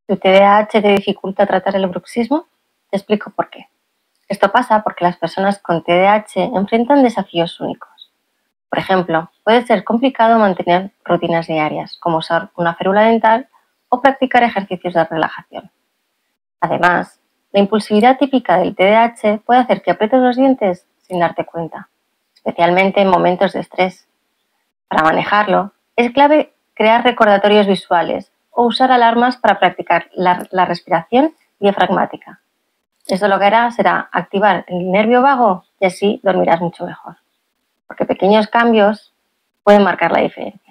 ¿Tu TDAH te dificulta tratar el bruxismo? Te explico por qué. Esto pasa porque las personas con TDAH enfrentan desafíos únicos. Por ejemplo, puede ser complicado mantener rutinas diarias, como usar una férula dental o practicar ejercicios de relajación. Además, la impulsividad típica del TDAH puede hacer que aprietes los dientes sin darte cuenta, especialmente en momentos de estrés. Para manejarlo, es clave crear recordatorios visuales o usar alarmas para practicar la respiración diafragmática. Esto lo que hará será activar el nervio vago y así dormirás mucho mejor, porque pequeños cambios pueden marcar la diferencia.